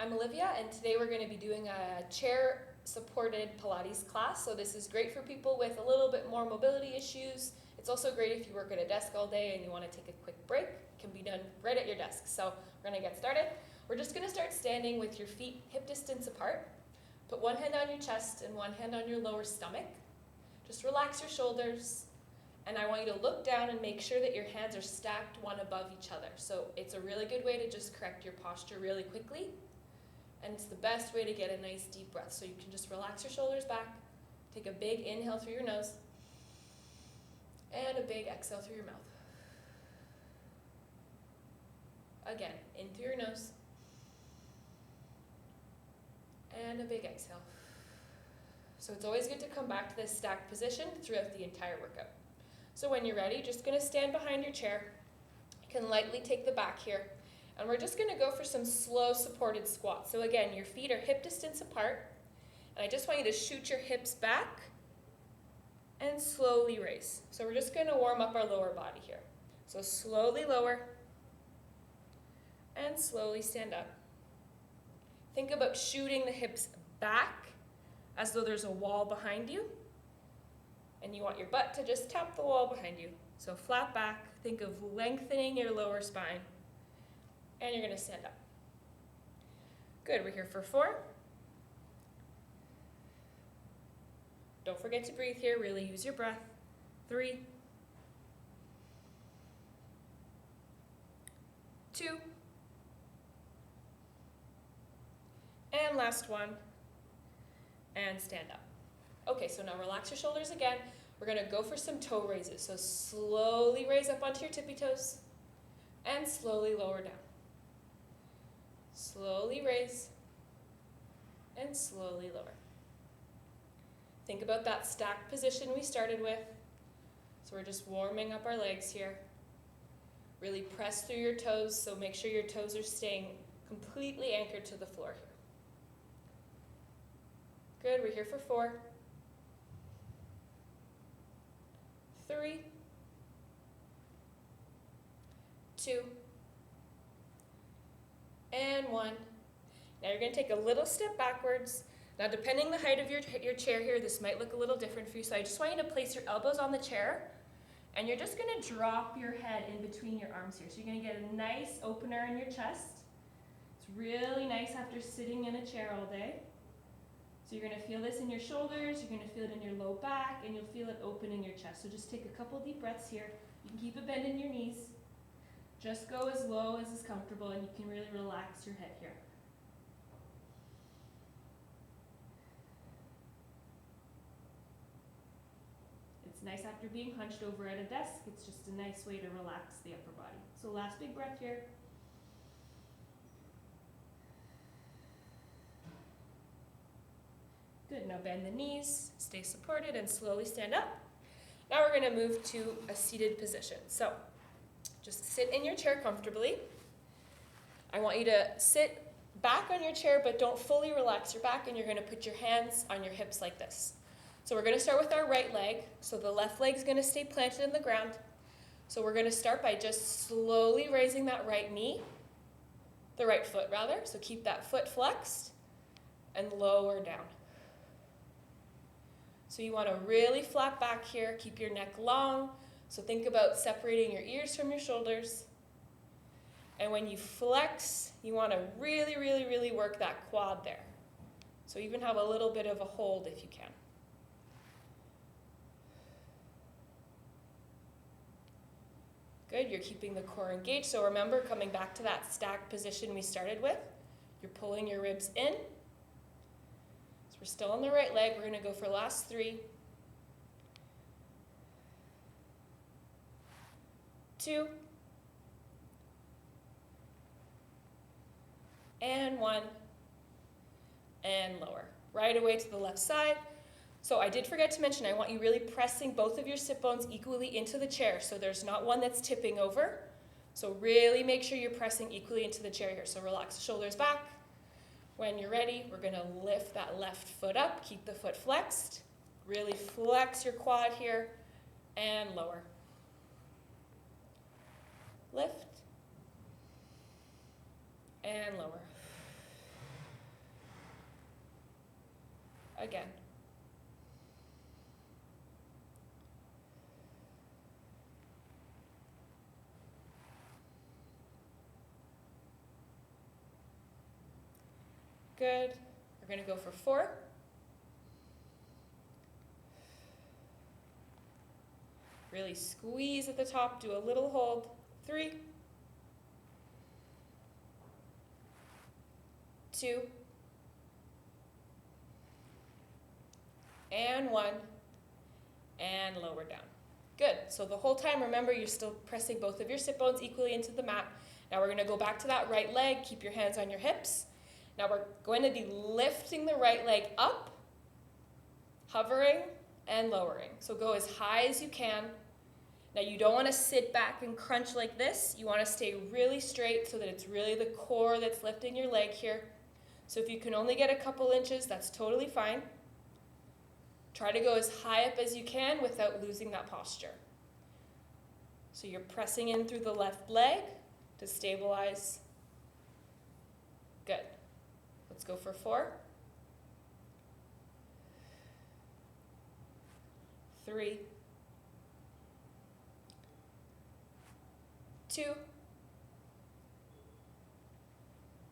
I'm Olivia, and today we're going to be doing a chair-supported Pilates class. So this is great for people with a little bit more mobility issues. It's also great if you work at a desk all day and you want to take a quick break. It can be done right at your desk. So we're going to get started. We're just going to start standing with your feet hip distance apart. Put one hand on your chest and one hand on your lower stomach. Just relax your shoulders. And I want you to look down and make sure that your hands are stacked one above each other. So it's a really good way to just correct your posture really quickly. And it's the best way to get a nice deep breath. So you can just relax your shoulders back, take a big inhale through your nose, and a big exhale through your mouth. Again, in through your nose, and a big exhale. So it's always good to come back to this stacked position throughout the entire workout. So when you're ready, just going to stand behind your chair. You can lightly take the back here. And we're just going to go for some slow supported squats. So again, your feet are hip distance apart. And I just want you to shoot your hips back and slowly raise. So we're just going to warm up our lower body here. So slowly lower and slowly stand up. Think about shooting the hips back as though there's a wall behind you. And you want your butt to just tap the wall behind you. So flat back, think of lengthening your lower spine. And you're going to stand up. Good, we're here for 4. Don't forget to breathe here, really use your breath. 3, 2, and last one, and stand up. Okay, so now relax your shoulders again. We're going to go for some toe raises. So slowly raise up onto your tippy toes and slowly lower down. Slowly raise and slowly lower. Think about that stacked position we started with. So we're just warming up our legs here. Really press through your toes, so make sure your toes are staying completely anchored to the floor here. Good, we're here for 4, 3, 2, and 1. Now you're going to take a little step backwards. Now depending the height of your chair here, this might look a little different for you. So I just want you to place your elbows on the chair and you're just going to drop your head in between your arms here. So you're going to get a nice opener in your chest. It's really nice after sitting in a chair all day. So you're going to feel this in your shoulders, you're going to feel it in your low back, and you'll feel it open in your chest. So just take a couple deep breaths here. You can keep a bend in your knees. Just go as low as is comfortable, and you can really relax your head here. It's nice after being hunched over at a desk. It's just a nice way to relax the upper body. So last big breath here. Good, now bend the knees, stay supported, and slowly stand up. Now we're going to move to a seated position. So just sit in your chair comfortably. I want you to sit back on your chair, but don't fully relax your back, and you're going to put your hands on your hips like this. So we're going to start with our right leg. So the left leg is going to stay planted in the ground. So we're going to start by just slowly raising that right knee, the right foot rather. So keep that foot flexed and lower down. So you want to really flat back here, keep your neck long. So think about separating your ears from your shoulders. And when you flex, you want to really, really, really work that quad there. So even have a little bit of a hold if you can. Good, you're keeping the core engaged. So remember, coming back to that stacked position we started with, you're pulling your ribs in. We're still on the right leg. We're going to go for last 3, 2, and 1, and lower. Right away to the left side. So I did forget to mention, I want you really pressing both of your sit bones equally into the chair, so there's not one that's tipping over. So really make sure you're pressing equally into the chair here. So relax the shoulders back. When you're ready, we're going to lift that left foot up, keep the foot flexed, really flex your quad here, and lower. Lift, and lower. Again. Good. We're going to go for 4. Really squeeze at the top, do a little hold. 3, 2, and 1, and lower down. Good. So the whole time, remember, you're still pressing both of your sit bones equally into the mat. Now we're going to go back to that right leg. Keep your hands on your hips. Now we're going to be lifting the right leg up, hovering, and lowering. So go as high as you can. Now you don't want to sit back and crunch like this. You want to stay really straight so that it's really the core that's lifting your leg here. So if you can only get a couple inches, that's totally fine. Try to go as high up as you can without losing that posture. So you're pressing in through the left leg to stabilize. Good. Let's go for 4. 3, 2,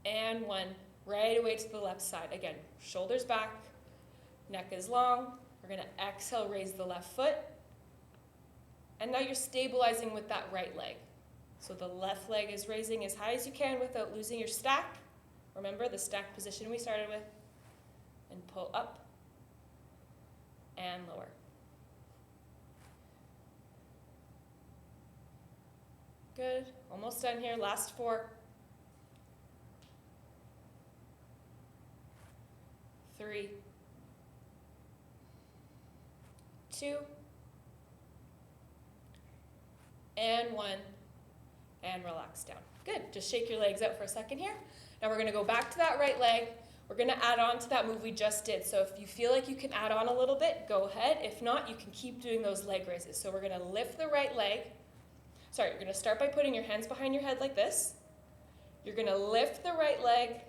and 1. Right away to the left side. Again, shoulders back, neck is long. We're going to exhale, raise the left foot. And now you're stabilizing with that right leg. So the left leg is raising as high as you can without losing your stack. Remember the stack position we started with. And pull up and lower. Good. Almost done here. Last 4. 3, 2, and 1, and relax down. Good. Just shake your legs out for a second here. Now we're going to go back to that right leg. We're going to add on to that move we just did. So if you feel like you can add on a little bit, go ahead. If not, you can keep doing those leg raises. So we're going to lift the right leg. Sorry, you're going to start by putting your hands behind your head like this. You're going to lift the right leg,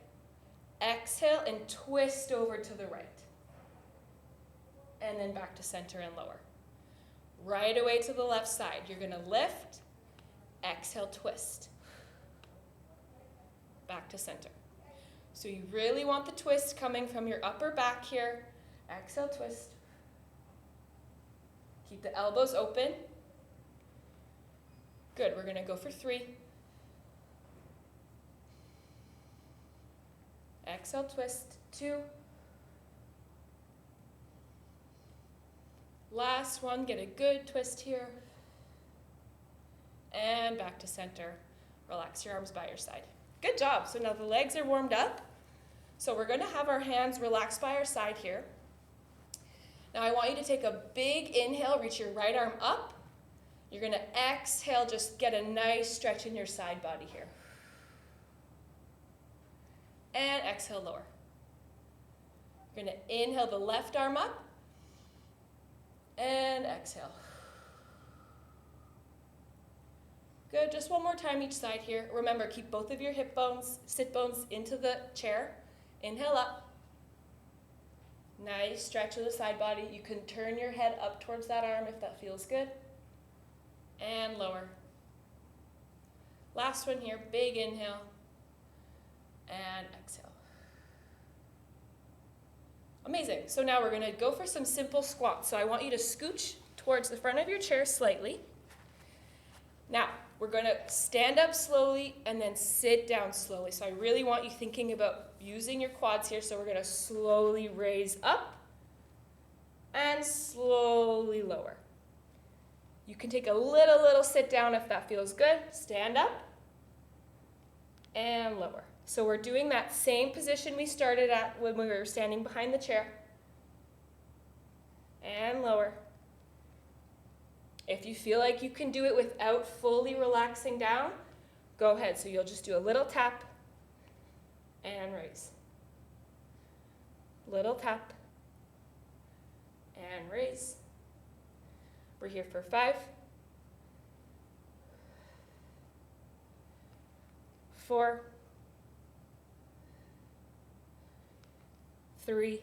exhale, and twist over to the right. And then back to center and lower. Right away to the left side. You're going to lift, exhale, twist. Back to center. So you really want the twist coming from your upper back here. Exhale, twist. Keep the elbows open. Good. We're going to go for 3. Exhale, twist. 2. Last one. Get a good twist here. And back to center. Relax your arms by your side. Good job. So now the legs are warmed up. So we're going to have our hands relaxed by our side here. Now I want you to take a big inhale, reach your right arm up. You're going to exhale, just get a nice stretch in your side body here. And exhale, lower. You're going to inhale the left arm up. And exhale. Good, just one more time each side here. Remember, keep both of your hip bones, sit bones into the chair. Inhale up. Nice stretch of the side body. You can turn your head up towards that arm if that feels good. And lower. Last one here, big inhale. And exhale. Amazing. So now we're going to go for some simple squats. So I want you to scooch towards the front of your chair slightly. Now, we're going to stand up slowly and then sit down slowly. So I really want you thinking about using your quads here. So we're going to slowly raise up and slowly lower. You can take a little sit down if that feels good. Stand up and lower. So we're doing that same position we started at when we were standing behind the chair. And lower. If you feel like you can do it without fully relaxing down, go ahead. So you'll just do a little tap and raise. Little tap and raise. We're here for 5, 4, 3,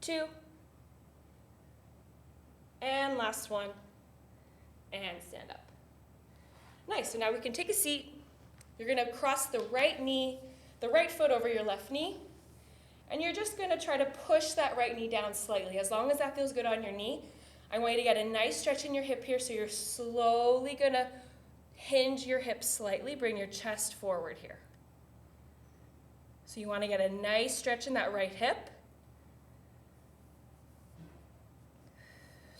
two. And last one. And stand up. Nice, so now we can take a seat. You're gonna cross the right knee, the right foot over your left knee, and you're just gonna try to push that right knee down slightly. As long as that feels good on your knee, I want you to get a nice stretch in your hip here, so you're slowly gonna hinge your hips slightly, bring your chest forward here. So you wanna get a nice stretch in that right hip.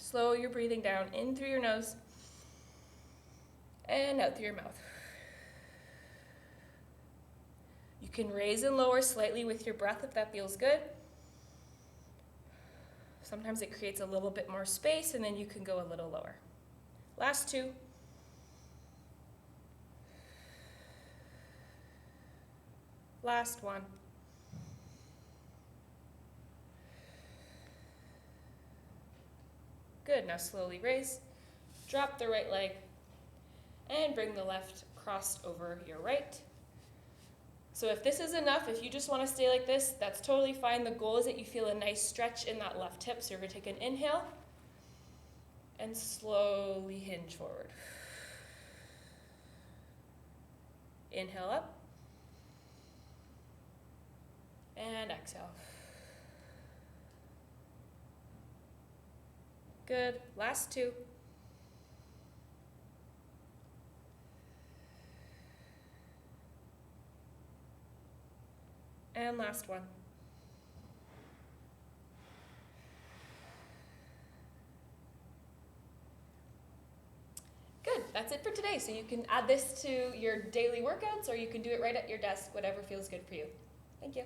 Slow your breathing down, in through your nose, and out through your mouth. You can raise and lower slightly with your breath if that feels good. Sometimes it creates a little bit more space, and then you can go a little lower. Last two. Last one. Good, now slowly raise, drop the right leg, and bring the left crossed over your right. So if this is enough, if you just want to stay like this, that's totally fine. The goal is that you feel a nice stretch in that left hip. So you're going to take an inhale and slowly hinge forward. Inhale up and exhale. Good, last two. And last one. Good, that's it for today. So you can add this to your daily workouts, or you can do it right at your desk, whatever feels good for you. Thank you.